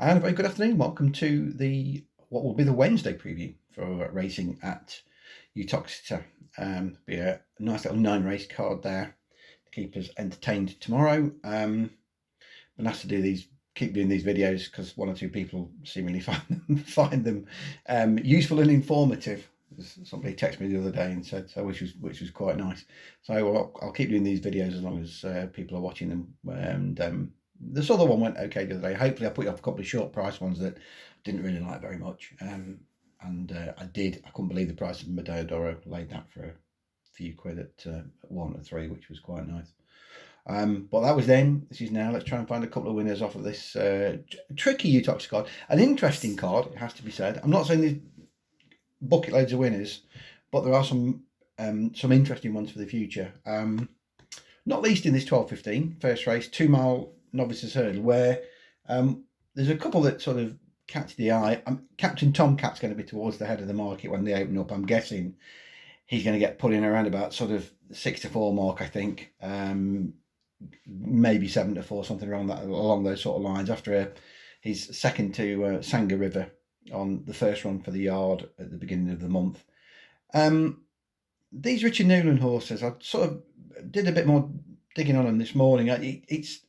And a very good afternoon. Welcome to what will be the Wednesday preview for racing at Uttoxeter. Be a nice little 9-race card there to keep us entertained tomorrow. Been asked to keep doing these videos because one or two people seemingly find them useful and informative. Somebody texted me the other day and said so, which was quite nice. So I'll keep doing these videos as long as people are watching them. And this other one went okay the other day. Hopefully, I put you up a couple of short price ones that didn't really like very much. I couldn't believe the price of Medoro. Laid that for a few quid at 1 or 3, which was quite nice. But that was then. This is now. Let's try and find a couple of winners off of this tricky Uttoxeter card. An interesting card, it has to be said. I'm not saying there's bucket loads of winners, but there are some interesting ones for the future. Not least in this 12:15 first race, 2 mile novices hurdle, where there's a couple that sort of catch the eye. Captain Tomcat's going to be towards the head of the market when they open up. I'm guessing he's going to get put in around about sort of 6-4 mark, I think. Maybe 7-4, something along those sort of lines, after his second to Sangha River on the first run for the yard at the beginning of the month. These Richard Newland horses, I sort of did a bit more digging on them this morning. It's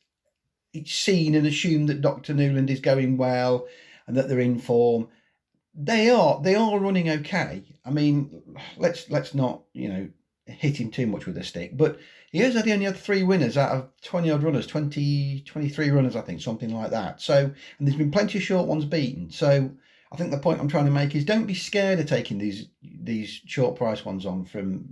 seen and assumed that Dr. Newland is going well and that they're in form. They are running okay. I mean, let's not hit him too much with a stick, but he only had 3 winners out of 20 odd runners, 23 runners, I think, something like that. So, and there's been plenty of short ones beaten. So I think the point I'm trying to make is don't be scared of taking these short price ones on from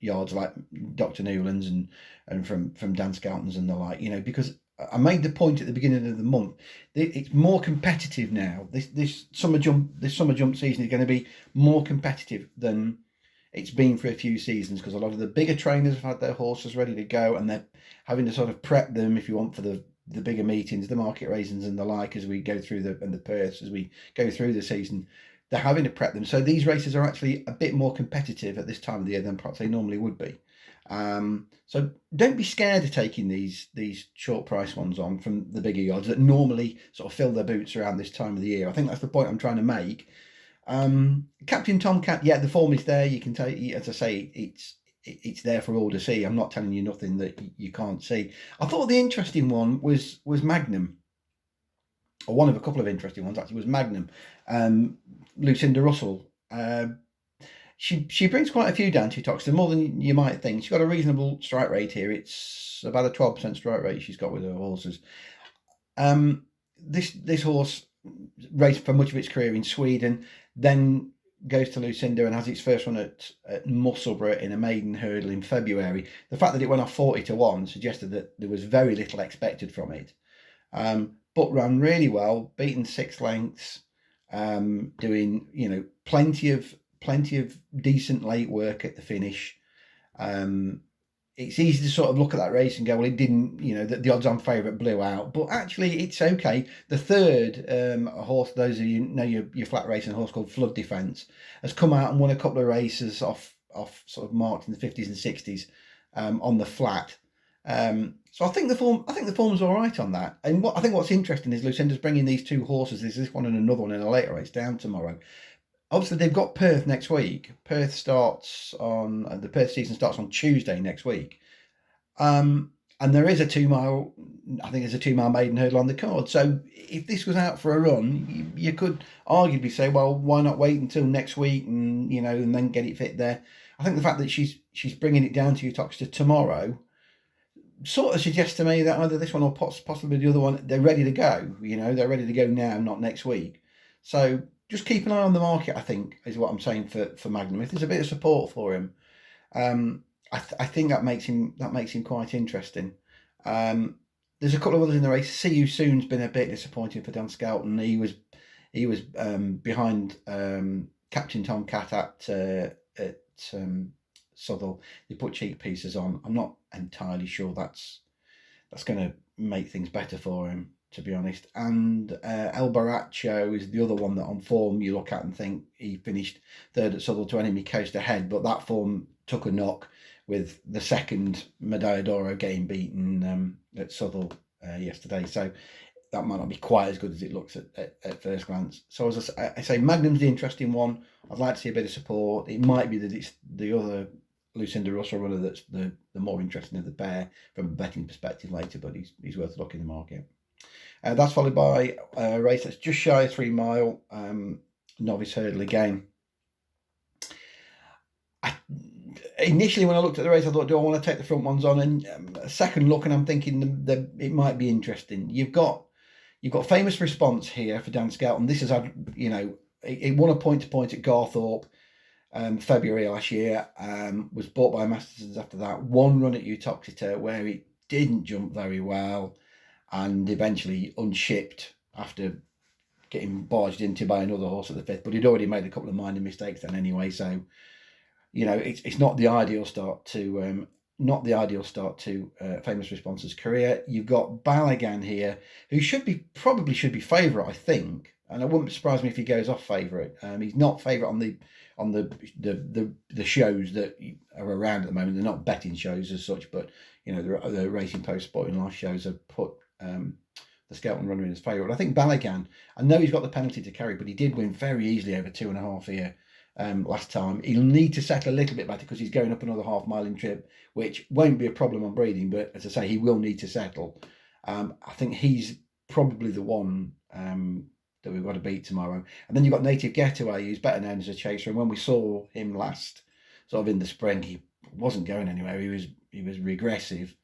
yards like Dr. Newland's and from Dan Skelton's and the like, because I made the point at the beginning of the month. It's more competitive now. This summer jump season is going to be more competitive than it's been for a few seasons, because a lot of the bigger trainers have had their horses ready to go, and they're having to sort of prep them, if you want, for the bigger meetings, the market raisins and the like, as we go through the Perths as we go through the season. They're having to prep them. So these races are actually a bit more competitive at this time of the year than perhaps they normally would be. So don't be scared of taking these short price ones on from the bigger yards that normally sort of fill their boots around this time of the year. I think that's the point I'm trying to make. Captain Tomcat, yeah, the form is there. You can tell, as I say, it's there for all to see. I'm not telling you nothing that you can't see. I thought the interesting one was Magnum, or one of a couple of interesting ones actually was Magnum. Lucinda Russell. She brings quite a few down to Uttoxeter, more than you might think. She's got a reasonable strike rate here. It's about a 12% strike rate she's got with her horses. This horse raced for much of its career in Sweden, then goes to Lucinda and has its first run at Musselburgh in a maiden hurdle in February. The fact that it went off 40-1 suggested that there was very little expected from it. But ran really well, beaten 6 lengths, doing plenty of decent late work at the finish. It's easy to sort of look at that race and go, well, it didn't, the odds-on favourite blew out, but actually it's okay. The third horse, those of you know your flat racing horse called Flood Defence, has come out and won a couple of races off sort of marked in the 50s and 60s on the flat. So I think the form's all right on that. And I think what's interesting is Lucinda's bringing these 2 horses, there's this one and another one in a later race, down tomorrow. Obviously, they've got Perth next week. The Perth season starts on Tuesday next week. And there is a 2 mile, I think there's a 2 mile maiden hurdle on the card. So if this was out for a run, you could arguably say, well, why not wait until next week and then get it fit there. I think the fact that she's bringing it down to Uttoxeter tomorrow sort of suggests to me that either this one or possibly the other one, they're ready to go. They're ready to go now, not next week. So just keep an eye on the market, I think, is what I'm saying for Magnum. If there's a bit of support for him, I think that makes him quite interesting. There's a couple of others in the race. See You Soon's been a bit disappointing for Dan Skelton. He was behind Captain Tomcat at Southall. They put cheek pieces on. I'm not entirely sure that's going to make things better for him, to be honest. And El Baracho is the other one that on form you look at and think he finished 3rd at Southall to Enemy Coast ahead, but that form took a knock with the second Medalla d'Oro getting beaten at Southall yesterday. So that might not be quite as good as it looks at first glance. So as I say, Magnum's the interesting one. I'd like to see a bit of support. It might be that it's the other Lucinda Russell runner that's the more interesting of the pair from a betting perspective later, but he's worth a look in the market. That's followed by a race that's just shy of 3 mile, novice hurdle again. Initially, when I looked at the race, I thought, do I want to take the front ones on? And a second look, and I'm thinking that it might be interesting. You've got Famous Response here for Dan Skelton. This has had, it won a point-to-point at Garthorpe February last year. Was bought by Mastersons after that. One run at Uttoxeter where it didn't jump very well, and eventually unshipped after getting barged into by another horse at the 5th. But he'd already made a couple of minor mistakes then anyway, so it's not the ideal start to Famous Response's career. You've got Balagan here, who probably should be favourite, I think, and it wouldn't surprise me if he goes off favourite. He's not favourite on the shows that are around at the moment. They're not betting shows as such, but the Racing Post Sporting Life shows have put the Skelton runner in as favourite. I think Balagan, I know he's got the penalty to carry, but he did win very easily over 2.5 here. Last time. He'll need to settle a little bit better because he's going up another half-mile trip, which won't be a problem on breeding, but as I say, he will need to settle. I think he's probably the one that we've got to beat tomorrow. And then you've got Native Getaway, who's better known as a chaser, and when we saw him last, sort of in the spring, he wasn't going anywhere. He was regressive.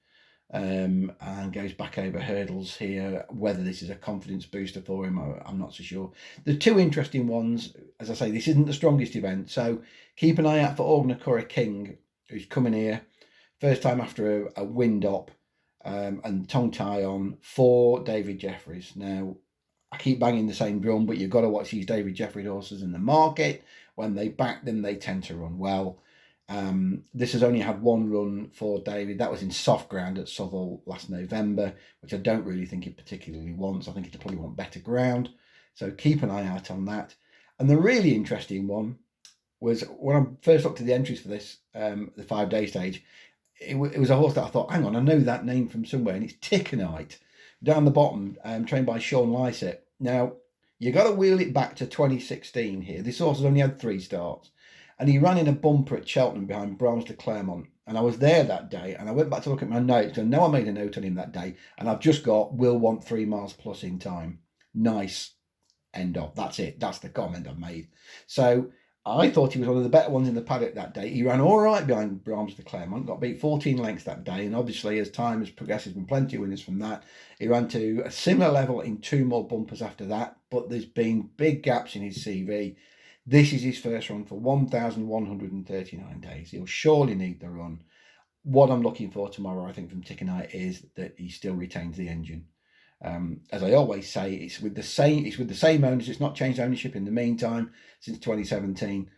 And goes back over hurdles here. Whether this is a confidence booster for him, I'm not so sure. The two interesting ones, as I say, this isn't the strongest event, so keep an eye out for Orgnacore King, who's coming here, first time after a wind-up, and tongue tie on for David Jeffries. Now, I keep banging the same drum, but you've got to watch these David Jeffries horses in the market. When they back them, they tend to run well. This has only had one run for David. That was in soft ground at Southall last November, which I don't really think it particularly wants. I think it'll probably want better ground. So keep an eye out on that. And the really interesting one was when I first looked at the entries for this, the 5-day stage, it was a horse that I thought, hang on, I know that name from somewhere, and it's Tickenite. Down the bottom, trained by Sean Lysett. Now, you got to wheel it back to 2016 here. This horse has only had 3 starts. And he ran in a bumper at Cheltenham behind Brahms de Clermont. And I was there that day, and I went back to look at my notes, and now I made a note on him that day, and I've just got, will want 3 miles plus in time. Nice. End of. That's it. That's the comment I've made. So I thought he was one of the better ones in the paddock that day. He ran all right behind Brahms de Clermont, got beat 14 lengths that day, and obviously as time has progressed, there's been plenty of winners from that. He ran to a similar level in 2 more bumpers after that, but there's been big gaps in his CV. This is his first run for 1,139 days. He'll surely need the run. What I'm looking for tomorrow, I think, from Tickenite is that he still retains the engine. As I always say, it's with the same owners. It's not changed ownership in the meantime since 2017.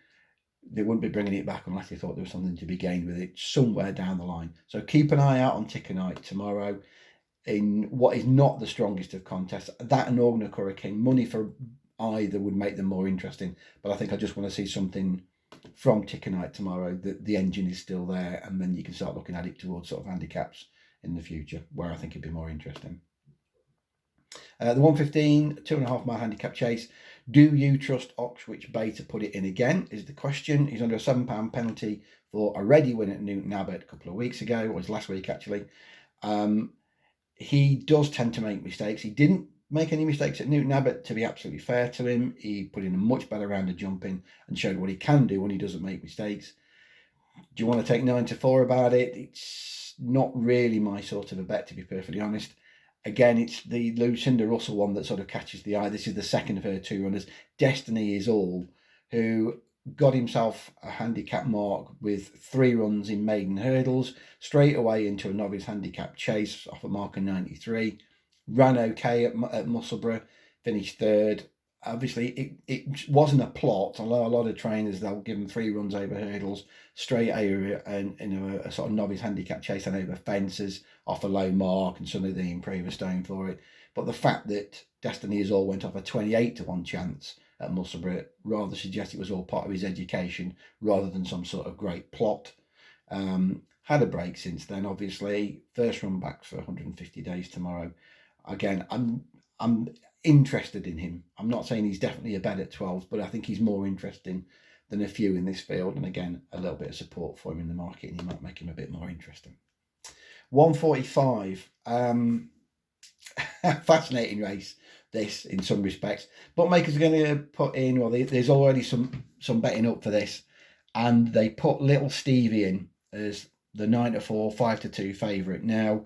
They wouldn't be bringing it back unless they thought there was something to be gained with it somewhere down the line. So keep an eye out on Tickenite tomorrow in what is not the strongest of contests. That and Orgnacore King, money for either would make them more interesting, but I think I just want to see something from Tickenite tomorrow that the engine is still there, and then you can start looking at it towards sort of handicaps in the future where I think it'd be more interesting. The 115 2.5 mile handicap chase. Do you trust Oxwich Bay to put it in again is the question. He's under a £7 penalty for a ready win at Newton Abbott a couple of weeks ago, or it was last week actually. He does tend to make mistakes. He didn't make any mistakes at Newton Abbott, to be absolutely fair to him. He put in a much better round of jumping and showed what he can do when he doesn't make mistakes. Do you want to take 9-4 about it? It's not really my sort of a bet, to be perfectly honest. Again, it's the Lucinda Russell one that sort of catches the eye. This is the second of her 2 runners. Destiny Is All, who got himself a handicap mark with 3 runs in maiden hurdles, straight away into a novice handicap chase off a mark of 93. Ran okay at Musselburgh, finished 3rd. Obviously, it wasn't a plot. Although a lot of trainers, they'll give them 3 runs over hurdles, straight over and a sort of novice handicap chase and over fences off a low mark, and suddenly they improve a stone for it. But the fact that Destiny Is All went off a 28-1 chance at Musselburgh rather suggests it was all part of his education rather than some sort of great plot. Had a break since then, obviously. First run back for 150 days tomorrow. Again, I'm interested in him. I'm not saying he's definitely a bet at 12, but I think he's more interesting than a few in this field. And again, a little bit of support for him in the market, and he might make him a bit more interesting. 145. Fascinating race, this, in some respects. Bookmakers are going to put in, well, there's already some betting up for this, and they put Little Stevie in as the 9-4, 5-2 favourite. Now,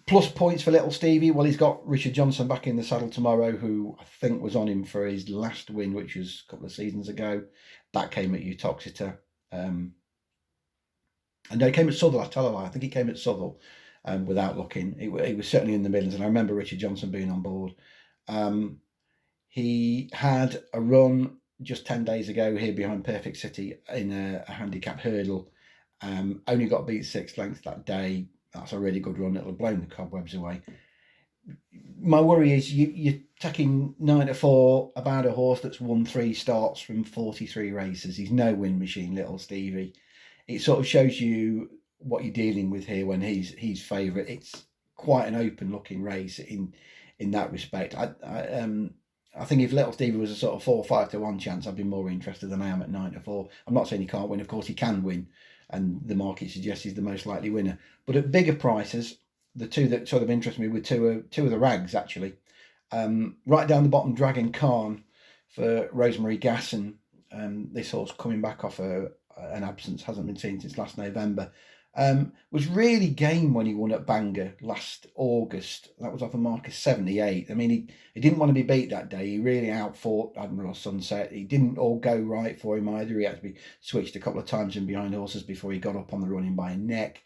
plus points for Little Stevie. Well, he's got Richard Johnson back in the saddle tomorrow, who I think was on him for his last win, which was a couple of seasons ago. That came at Uttoxeter. And no, he came at Southall, I tell a lie. I think he came at Southall without looking. He was certainly in the Midlands, and I remember Richard Johnson being on board. He had a run just 10 days ago here behind Perfect City in a handicap hurdle. Only got beat 6 lengths that day. That's a really good run. It'll have blown the cobwebs away. My worry is you're taking 9-4 about a horse that's won 3 starts from 43 races. He's no win machine, Little Stevie. It sort of shows you what you're dealing with here when he's favourite. It's quite an open looking race in that respect. I think if Little Stevie was a sort of 4-5-1 chance, I'd be more interested than I am at 9-4. I'm not saying he can't win. Of course, he can win, and the market suggests he's the most likely winner. But at bigger prices, the two that sort of interest me were two of the rags, actually. Right down the bottom, Dragon Khan for Rosemary Gasson. This horse coming back off an absence, hasn't been seen since last November. Was really game when he won at Bangor last August. That was off a mark of 78. I mean, he didn't want to be beat that day. He really outfought Admiral Sunset. He didn't all go right for him either. He had to be switched a couple of times in behind horses before he got up on the running by a neck.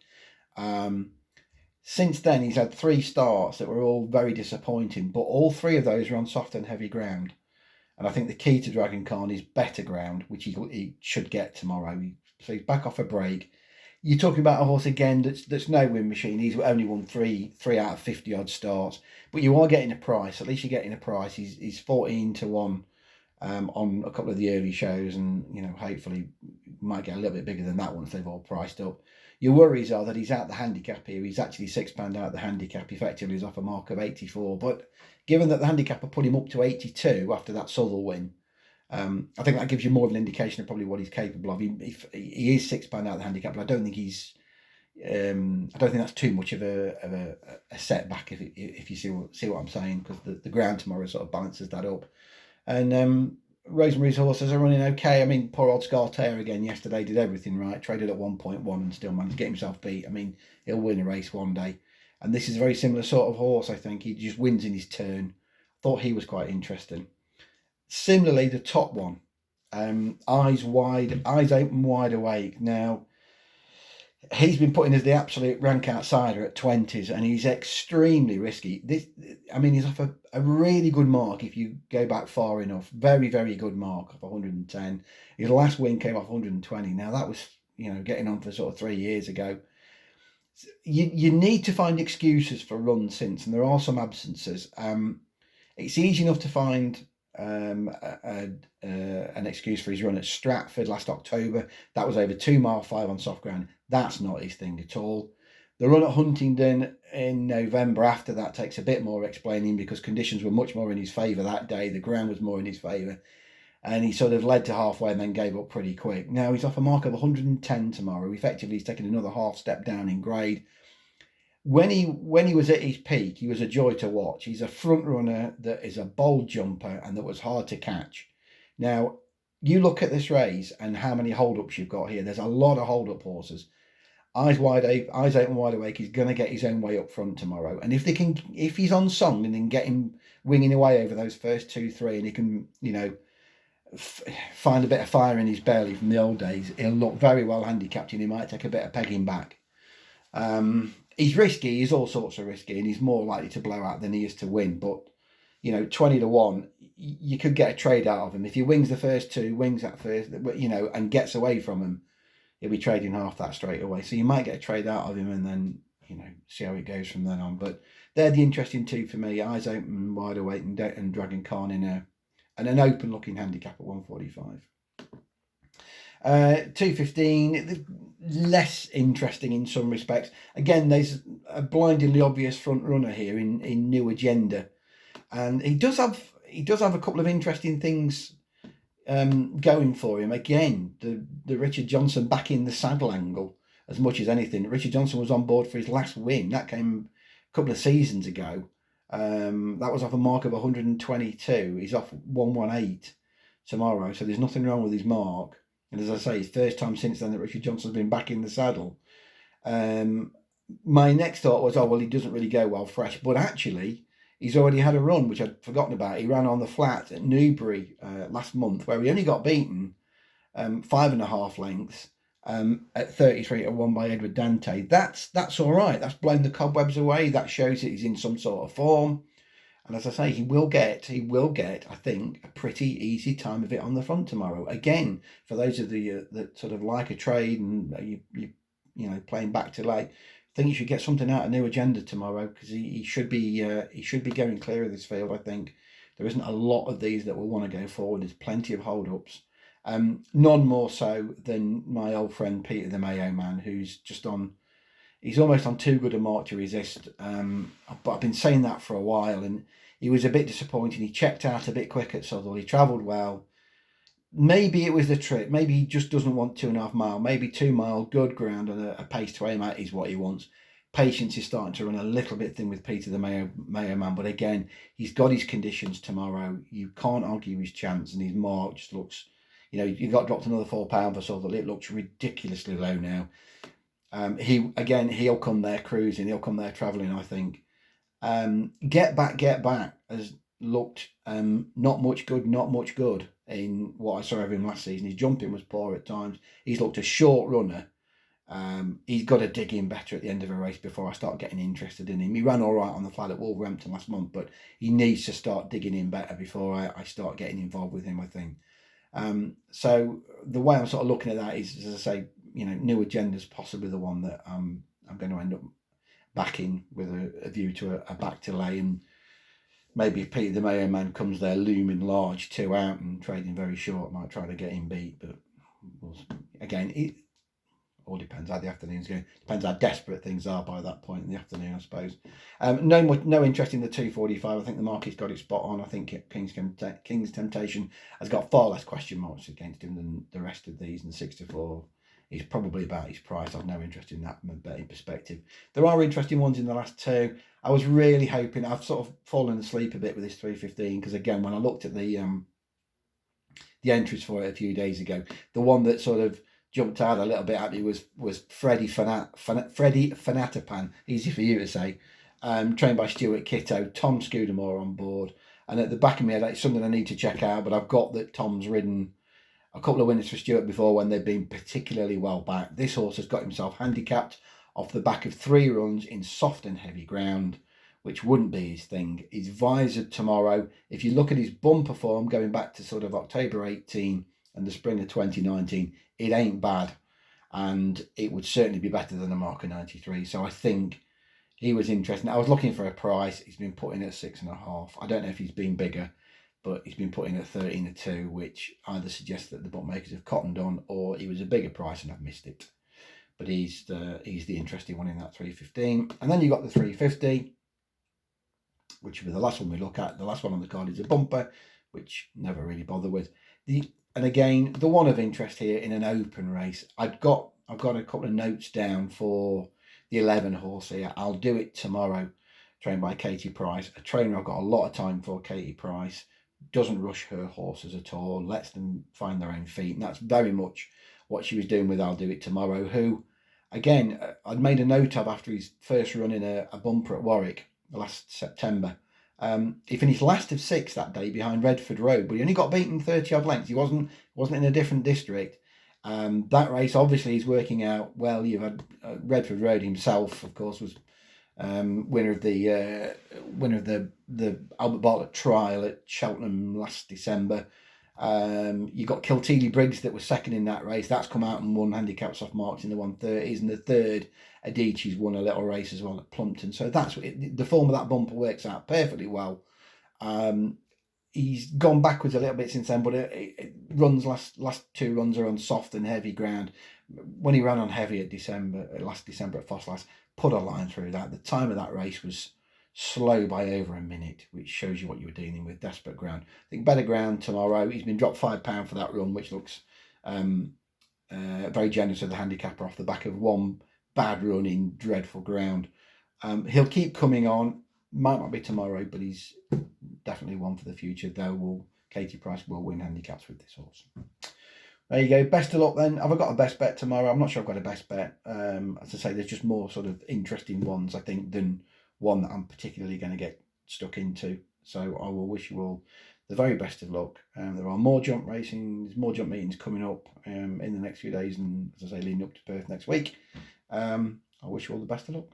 Since then, he's had 3 starts that were all very disappointing, but all 3 of those are on soft and heavy ground. And I think the key to Dragon Khan is better ground, which he should get tomorrow. So he's back off a break. You're talking about a horse again that's no win machine. He's only won 3 out of 50 odd starts, but you are getting a price. At least you're getting a price. He's 14-1 on a couple of the early shows, and hopefully might get a little bit bigger than that once they've all priced up. Your worries are that he's out the handicap here. He's actually £6 out the handicap. Effectively, he's off a mark of 84. But given that the handicapper put him up to 82 after that Southall win, I think that gives you more of an indication of probably what he's capable of. He is £6 out the handicap, but I don't think he's. I don't think that's too much of a setback if you see what I'm saying, because the ground tomorrow sort of balances that up. And Rosemary's horses are running okay. I mean, poor old Scartair again yesterday did everything right, traded at 1.1 and still managed to get himself beat. I mean, he'll win a race one day. And this is a very similar sort of horse, I think. He just wins in his turn. Thought he was quite interesting. Similarly, the top one, eyes open, wide awake. Now, he's been put in as the absolute rank outsider at 20s, and he's extremely risky. He's off a really good mark if you go back far enough. Very, very good mark of 110. His last win came off 120. Now, that was, getting on for sort of 3 years ago. You need to find excuses for runs since, and there are some absences. It's easy enough to find an excuse for his run at Stratford last October. That was over 2 mile 5 on soft ground. That's not his thing at all. The run at Huntingdon in November after that takes a bit more explaining, because conditions were much more in his favour that day. The ground was more in his favour, and he sort of led to halfway and then gave up pretty quick. Now he's off a mark of 110 tomorrow. Effectively, he's taken another half step down in grade. When he was at his peak, he was a joy to watch. He's a front runner that is a bold jumper and that was hard to catch. Now, you look at this race and how many hold-ups you've got here. There's a lot of hold-up horses. Eyes open, wide awake. He's going to get his own way up front tomorrow. And if he's on song and then get him winging away over those first 2-3, and he can, find a bit of fire in his belly from the old days, he'll look very well handicapped, and he might take a bit of pegging back. He's risky. He's all sorts of risky, and he's more likely to blow out than he is to win. But 20-1, you could get a trade out of him if he wings the first 2, wings that first, and gets away from him. He'll be trading half that straight away. So you might get a trade out of him, and then see how it goes from then on. But they're the interesting 2 for me: eyes open, wide awake, and Dragon Khan in an open looking handicap at 145. 2:15, less interesting in some respects. Again, there's a blindingly obvious front runner here in New Agenda, and he does have a couple of interesting things going for him. Again, the Richard Johnson back in the saddle angle as much as anything. Richard Johnson was on board for his last win. That came a couple of seasons ago. That was off a mark of 122. He's off 118 tomorrow, so there's nothing wrong with his mark. And as I say, it's first time since then that Richard Johnson's been back in the saddle. My next thought was, oh, well, he doesn't really go well fresh. But actually, he's already had a run, which I'd forgotten about. He ran on the flat at Newbury last month, where he only got beaten 5.5 lengths at 33 to 1 by Edward Dante. That's all right. That's blown the cobwebs away. That shows that he's in some sort of form. And as I say, he will get, I think, a pretty easy time of it on the front tomorrow. Again, for those of you that sort of like a trade and you know playing back to late, I think you should get something out of New Agenda tomorrow, because he should be going clear of this field. I think there isn't a lot of these that will want to go forward. There's plenty of hold-ups. None more so than my old friend Peter the Mayo Man, who's just on. He's almost on too good a mark to resist. But I've been saying that for a while, and he was a bit disappointing. He checked out a bit quick at Southwell. He travelled well. Maybe it was the trip. Maybe he just doesn't want 2.5 mile. Maybe 2 mile good ground and a pace to aim at is what he wants. Patience is starting to run a little bit thin with Peter the Mayo Man. But again, he's got his conditions tomorrow. You can't argue his chance, and his mark just looks, you know, you got dropped another £4 for Southwell. It looks ridiculously low now. He'll come there cruising. He'll come there travelling, I think. Get Back has looked not much good in what I saw of him last season. His jumping was poor at times. He's looked a short runner. He's got to dig in better at the end of a race before I start getting interested in him. He ran all right on the flat at Wolverhampton last month, but he needs to start digging in better before I start getting involved with him, I think. So the way I'm sort of looking at that is, as I say, you know, New Agenda's possibly the one that I'm going to end up backing with a view to a back to lay, and maybe if Peter the Mayo Man comes there looming large 2 out and trading very short, might try to get him beat. But again, it all depends how the afternoon's going. Depends how desperate things are by that point in the afternoon, I suppose. No interest in the 245. I think the market's got it spot on. I think King's Temptation has got far less question marks against him than the rest of these, and 6-4 is probably about his price. I've no interest in that from a betting perspective. There are interesting ones in the last two. I was really hoping, I've sort of fallen asleep a bit with this 315, because again, when I looked at the entries for it a few days ago, the one that sort of jumped out a little bit at me was Freddie Fanatapan, easy for you to say, trained by Stuart Kitto, Tom Scudamore on board. And at the back of my head, it's something I need to check out, but I've got that Tom's ridden a couple of winners for Stuart before when they've been particularly well backed. This horse has got himself handicapped off the back of 3 runs in soft and heavy ground, which wouldn't be his thing. He's visored tomorrow. If you look at his bumper form going back to sort of October 18 and the spring of 2019, it ain't bad, and it would certainly be better than a marker 93. So I think he was interesting. I was looking for a price. He's been put in at 6.5. I don't know if he's been bigger, but he's been put in at 13-2, which either suggests that the bookmakers have cottoned on, or he was a bigger price and I've missed it. But he's the interesting one in that 315. And then you got the 350, which will be the last one we look at. The last one on the card is a bumper, which never really bother with. And again, the one of interest here in an open race, I've got a couple of notes down for the 11 horse here. I'll do it tomorrow, trained by Katie Price, a trainer I've got a lot of time for. Katie Price doesn't rush her horses at all, lets them find their own feet, and that's very much what she was doing with I'll Do It Tomorrow, who, again, I'd made a note of after his first run in a bumper at Warwick last September. He finished last of 6 that day behind Redford Road, but he only got beaten 30 odd lengths. He wasn't in a different district. That race obviously is working out well. You've had Redford Road himself, of course, was winner of the Albert Bartlett Trial at Cheltenham last December. You got Kilteely Briggs that was second in that race. That's come out and won handicaps off marks in the 130s, and the third Adichie's won a little race as well at Plumpton. So that's the form of that bumper works out perfectly well. he's gone backwards a little bit since then, but runs last 2 runs are on soft and heavy ground. When he ran on heavy at last December at Fosslas, put a line through that. The time of that race was slow by over a minute, which shows you what you were dealing with. Desperate ground. I think better ground tomorrow. He's been dropped £5 for that run, which looks very generous of the handicapper off the back of one bad run in dreadful ground. He'll keep coming on. Might not be tomorrow, but he's definitely one for the future. Though Katie Price will win handicaps with this horse. There you go. Best of luck then. Have I got a best bet tomorrow? I'm not sure I've got a best bet. As I say, there's just more sort of interesting ones, I think, than one that I'm particularly going to get stuck into. So I will wish you all the very best of luck. There are more jump racings, more jump meetings coming up in the next few days, and as I say, leading up to Perth next week. I wish you all the best of luck.